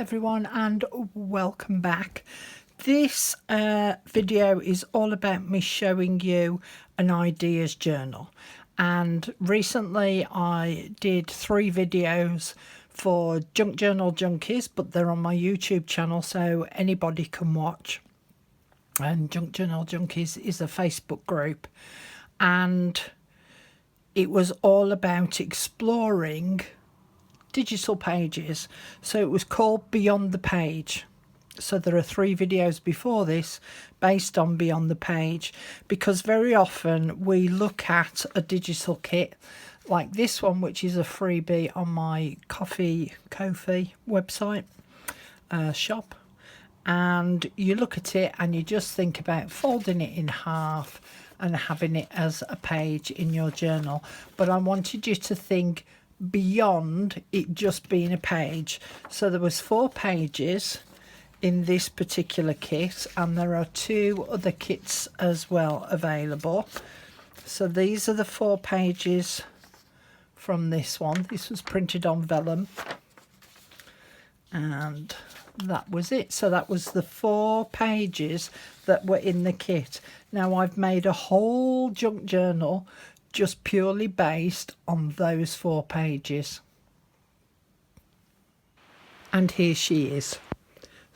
everyone and welcome back. This video is all about me showing you an ideas journal, and recently I did 3 videos for Junk Journal Junkies, but they're on my YouTube channel so anybody can watch. And Junk Journal Junkies is a Facebook group, and it was all about exploring digital pages. So it was called Beyond the Page. So there are 3 videos before this based on Beyond the Page, because very often we look at a digital kit like this one, which is a freebie on my Kofi website shop, and you look at it and you just think about folding it in half and having it as a page in your journal. But I wanted you to think beyond it just being a page. So there was 4 pages in this particular kit, and there are 2 other kits as well available. So these are the 4 pages from this one. This was printed on vellum, and that was it. So that was the 4 pages that were in the kit. Now I've made a whole junk journal just purely based on those 4 pages. And here she is.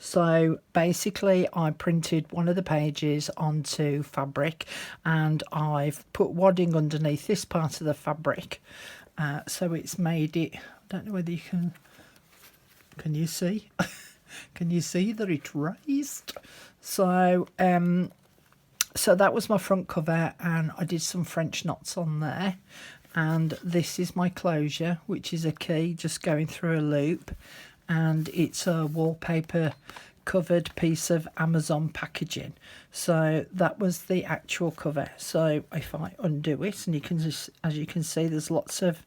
So basically I printed one of the pages onto fabric, and I've put wadding underneath this part of the fabric, so it's made it, I don't know whether you can you see? Can you see that it's raised? So so that was my front cover, and I did some French knots on there. And this is my closure, which is a key just going through a loop, and it's a wallpaper covered piece of Amazon packaging. So that was the actual cover. So if I undo it, and you can just, as you can see, there's lots of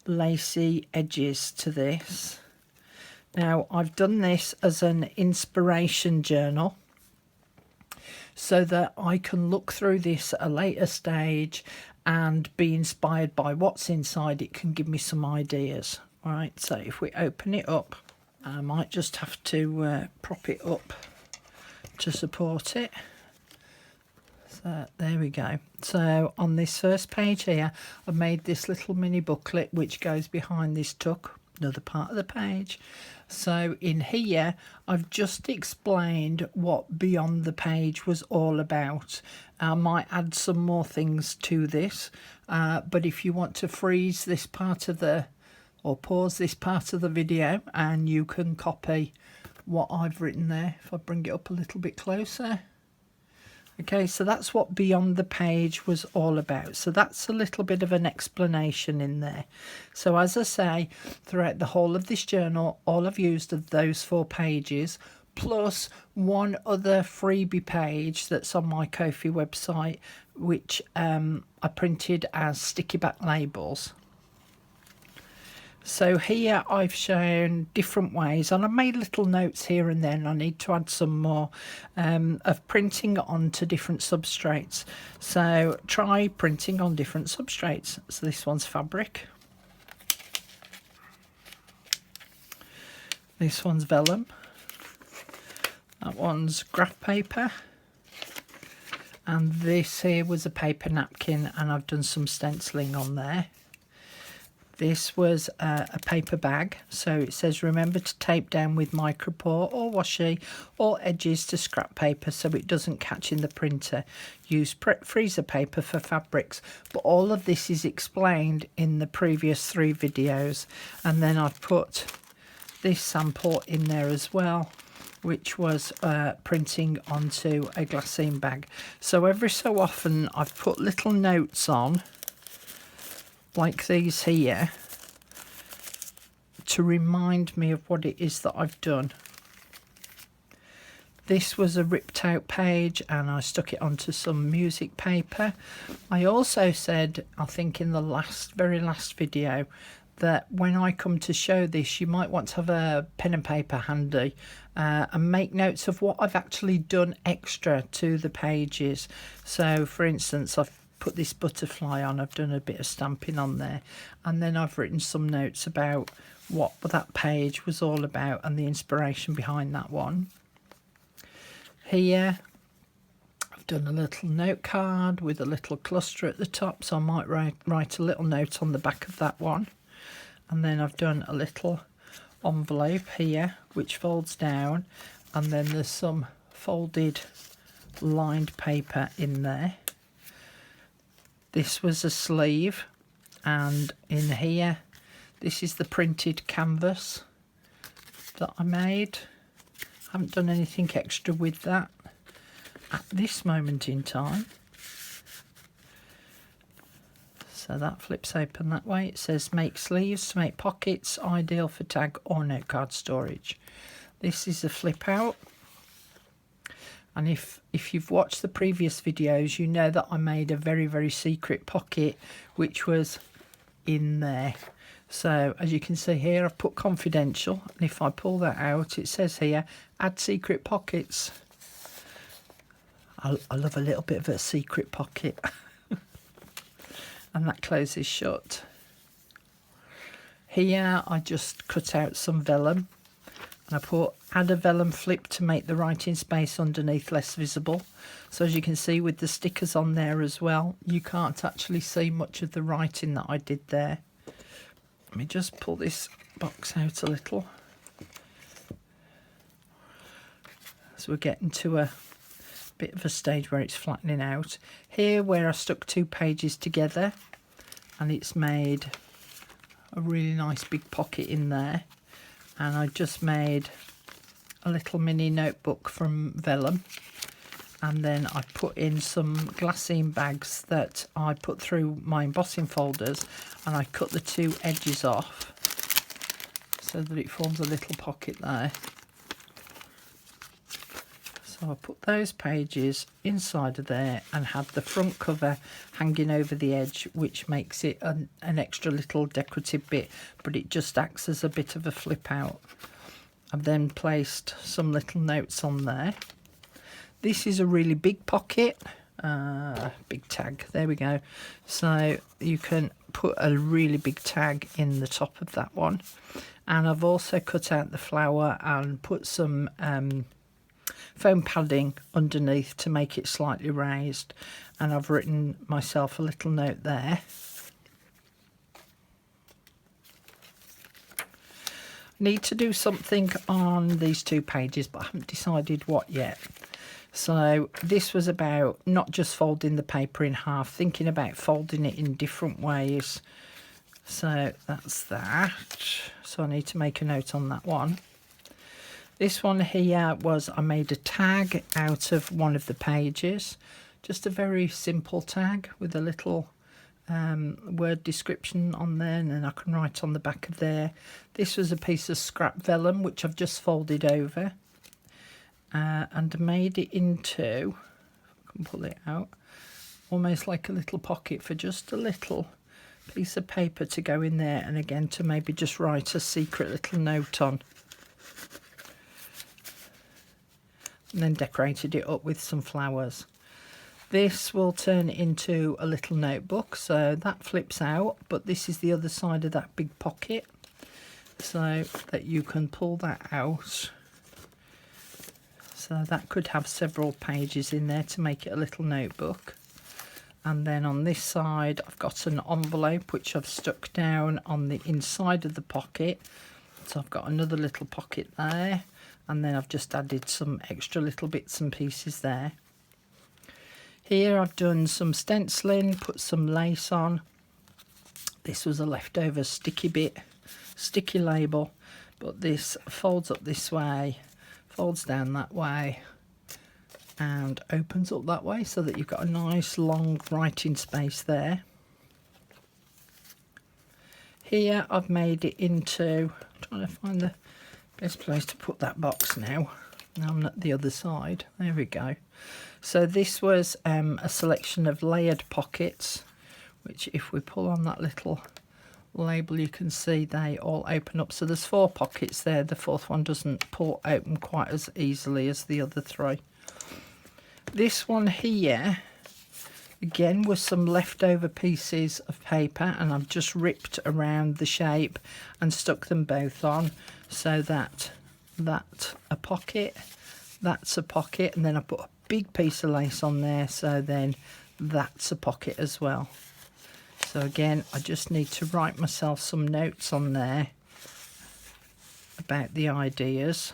lacy edges to this. Now I've done this as an inspiration journal, so that I can look through this at a later stage and be inspired by what's inside. It can give me some ideas. All right, so if we open it up, I might just have to prop it up to support it. So there we go. So on this first page here, I've made this little mini booklet which goes behind this tuck, another part of the page. So in here I've just explained what Beyond the Page was all about. I might add some more things to this, but if you want to freeze this part of the, or pause this part of the video, and you can copy what I've written there. If I bring it up a little bit closer. Okay, so that's what Beyond the Page was all about. So that's a little bit of an explanation in there. So as I say, throughout the whole of this journal, all I've used are those 4 pages, plus one other freebie page that's on my Kofi website, which I printed as sticky back labels. So here I've shown different ways, and I've made little notes here and there, and I need to add some more, of printing onto different substrates. So try printing on different substrates. So this one's fabric. This one's vellum. That one's graph paper. And this here was a paper napkin, and I've done some stenciling on there. This was a paper bag, so it says remember to tape down with micropore or washi all edges to scrap paper so it doesn't catch in the printer. Use freezer paper for fabrics. But all of this is explained in the previous 3 videos. And then I've put this sample in there as well, which was printing onto a glassine bag. So every so often I've put little notes on, like these here, to remind me of what it is that I've done. This was a ripped out page, and I stuck it onto some music paper. I also said, I think in the very last video, that when I come to show this, you might want to have a pen and paper handy and make notes of what I've actually done extra to the pages. So for instance, I've put this butterfly on. I've done a bit of stamping on there, and then I've written some notes about what that page was all about and the inspiration behind that one. Here I've done a little note card with a little cluster at the top, so I might write a little note on the back of that one. And then I've done a little envelope here which folds down, and then there's some folded lined paper in there. This was a sleeve, and in here this is the printed canvas that I made. I haven't done anything extra with that at this moment in time. So that flips open that way. It says make sleeves to make pockets, ideal for tag or note card storage. This is a flip out. And if you've watched the previous videos, you know that I made a very, very secret pocket which was in there. So as you can see here, I've put confidential, and if I pull that out, it says here add secret pockets. I love a little bit of a secret pocket. And that closes shut. Here I just cut out some vellum, and I put add a vellum flip to make the writing space underneath less visible. So as you can see with the stickers on there as well, you can't actually see much of the writing that I did there. Let me just pull this box out a little. So we're getting to a bit of a stage where it's flattening out. Here where I stuck 2 pages together, and it's made a really nice big pocket in there. And I just made a little mini notebook from vellum, and then I put in some glassine bags that I put through my embossing folders, and I cut the 2 edges off so that it forms a little pocket there. So I put those pages inside of there and had the front cover hanging over the edge, which makes it an extra little decorative bit, but it just acts as a bit of a flip out. I've then placed some little notes on there. This is a really big pocket, big tag, there we go. So you can put a really big tag in the top of that one. And I've also cut out the flower and put some foam padding underneath to make it slightly raised, and I've written myself a little note there. Need to do something on these 2 pages, but I haven't decided what yet. So this was about not just folding the paper in half, thinking about folding it in different ways. So that's that. So I need to make a note on that one. This one here was, I made a tag out of one of the pages, just a very simple tag with a little word description on there, and then I can write on the back of there. This was a piece of scrap vellum which I've just folded over and made it into, I can pull it out, almost like a little pocket for just a little piece of paper to go in there, and again to maybe just write a secret little note on. And then decorated it up with some flowers. This will turn into a little notebook, so that flips out, but this is the other side of that big pocket, so that you can pull that out. So that could have several pages in there to make it a little notebook. And then on this side I've got an envelope which I've stuck down on the inside of the pocket, so I've got another little pocket there. And then I've just added some extra little bits and pieces there. Here I've done some stenciling, put some lace on. This was a leftover sticky bit, sticky label, but this folds up this way, folds down that way, and opens up that way, so that you've got a nice long writing space there. Here I've made it into, I'm trying to find the best place to put that box now. Now I'm at the other side. There we go. So this was a selection of layered pockets, which if we pull on that little label, you can see they all open up. So there's 4 pockets there. The 4th one doesn't pull open quite as easily as the other 3. This one here Again, with some leftover pieces of paper, and I've just ripped around the shape and stuck them both on, so that that's a pocket, that's a pocket, and then I put a big piece of lace on there, so then that's a pocket as well. So again, I just need to write myself some notes on there about the ideas.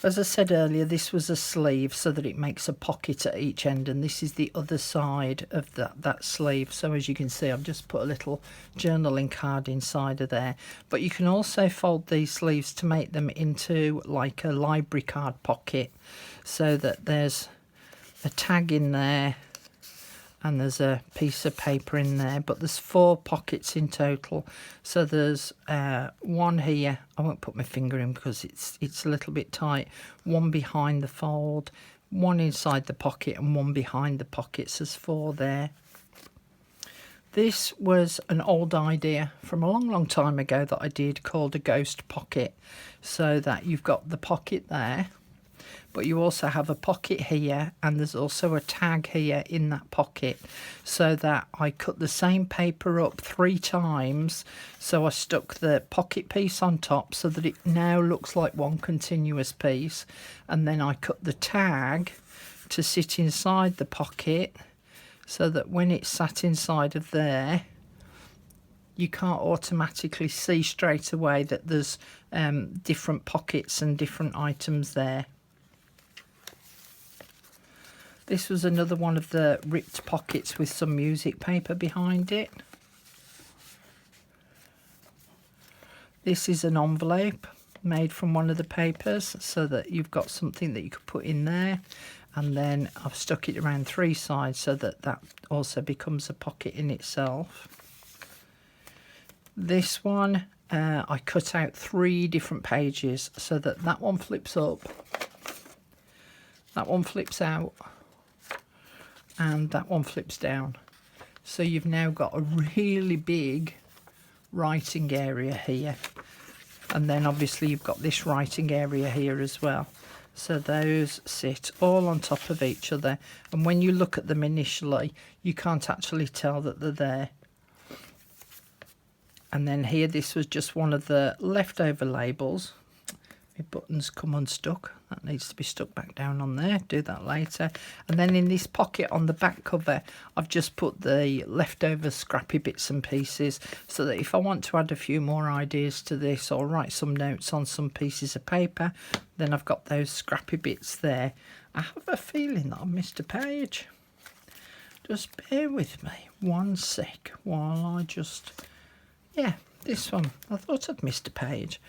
As I said earlier, this was a sleeve so that it makes a pocket at each end, and this is the other side of that sleeve. So as you can see, I've just put a little journaling card inside of there. But you can also fold these sleeves to make them into like a library card pocket, so that there's a tag in there and there's a piece of paper in there, but there's 4 pockets in total. So there's one here, I won't put my finger in because it's a little bit tight, one behind the fold, one inside the pocket, and one behind the pockets. There's 4 there. This was an old idea from a long time ago that I did, called a ghost pocket, so that you've got the pocket there, but you also have a pocket here, and there's also a tag here in that pocket, so that I cut the same paper up 3 times. So I stuck the pocket piece on top so that it now looks like one continuous piece, and then I cut the tag to sit inside the pocket, so that when it's sat inside of there, you can't automatically see straight away that there's different pockets and different items there. This was another one of the ripped pockets with some music paper behind it. This is an envelope made from one of the papers, so that you've got something that you could put in there. And then I've stuck it around 3 sides so that that also becomes a pocket in itself. This one, I cut out 3 different pages, so that that one flips up, that one flips out, and that one flips down. So you've now got a really big writing area here, and then obviously you've got this writing area here as well. So those sit all on top of each other, and when you look at them initially, you can't actually tell that they're there. And then here, this was just one of the leftover labels. My buttons come unstuck. That needs to be stuck back down on there. Do that later. And then in this pocket on the back cover, I've just put the leftover scrappy bits and pieces, so that if I want to add a few more ideas to this, or write some notes on some pieces of paper, then I've got those scrappy bits there. I have a feeling that I missed a page. Just bear with me 1 sec while I just... Yeah, this one. I thought I'd missed a page.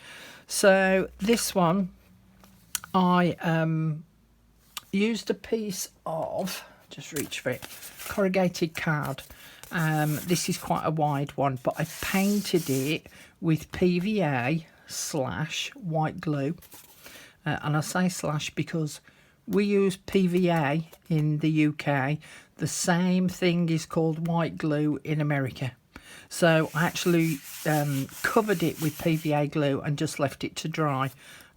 So this one, I used a piece of, just reach for it, corrugated card. This is quite a wide one, but I painted it with PVA / white glue. And I say slash because we use PVA in the UK. The same thing is called white glue in America. So I actually covered it with PVA glue and just left it to dry,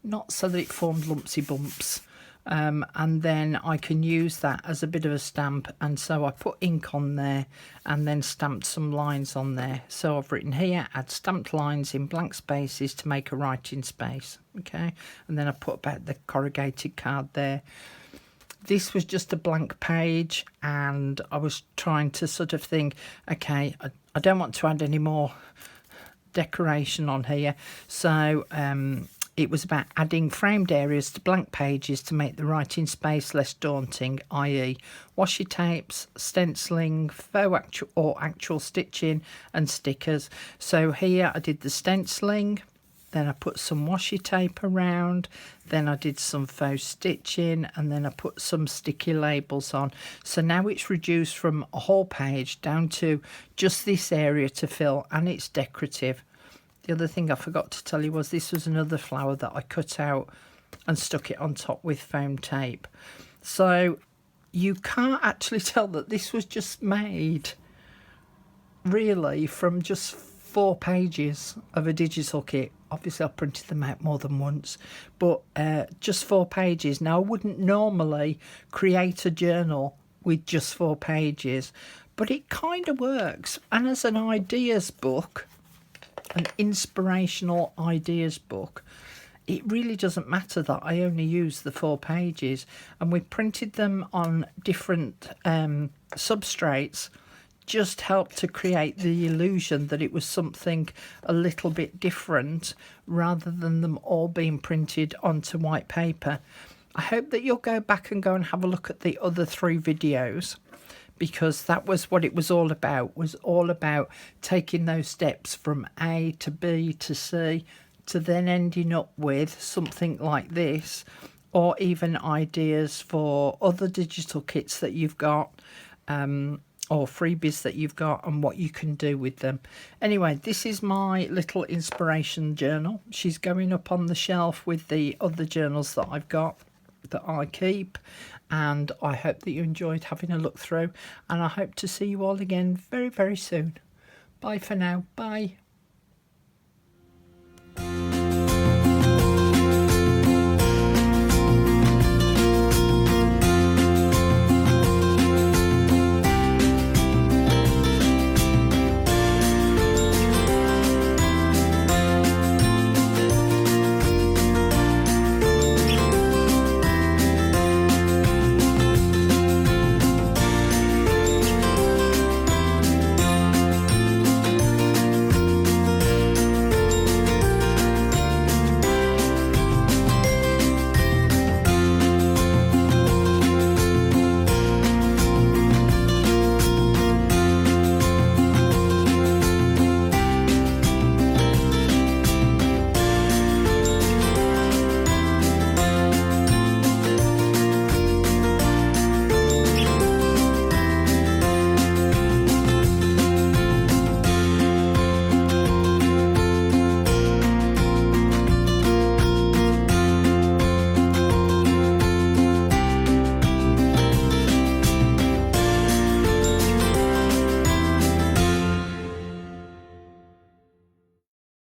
not so that it formed lumpsy bumps. And then I can use that as a bit of a stamp, and so I put ink on there and then stamped some lines on there. So I've written here, add stamped lines in blank spaces to make a writing space. Okay, and then I put about the corrugated card there. This was just a blank page, and I was trying to sort of think, okay, I don't want to add any more decoration on here. So it was about adding framed areas to blank pages to make the writing space less daunting, i.e. washi tapes, stenciling, faux actual stitching, and stickers. So here I did the stenciling, then I put some washi tape around, then I did some faux stitching, and then I put some sticky labels on. So now it's reduced from a whole page down to just this area to fill, and it's decorative. The other thing I forgot to tell you was this was another flower that I cut out and stuck it on top with foam tape. So you can't actually tell that this was just made really from just 4 pages of a digital kit. obviously I printed them out more than once, but just 4 pages. Now, I wouldn't normally create a journal with just 4 pages, but it kind of works. And as an ideas book, an inspirational ideas book, it really doesn't matter that I only use the 4 pages. And we printed them on different substrates, just helped to create the illusion that it was something a little bit different rather than them all being printed onto white paper. I hope that you'll go back and go and have a look at the other 3 videos, because that was what it was all about. Was all about taking those steps from A to B to C to then ending up with something like this, or even ideas for other digital kits that you've got, or freebies that you've got, and what you can do with them. Anyway, this is my little inspiration journal. She's going up on the shelf with the other journals that I've got that I keep, and I hope that you enjoyed having a look through, and I hope to see you all again very, very soon. Bye for now. Bye.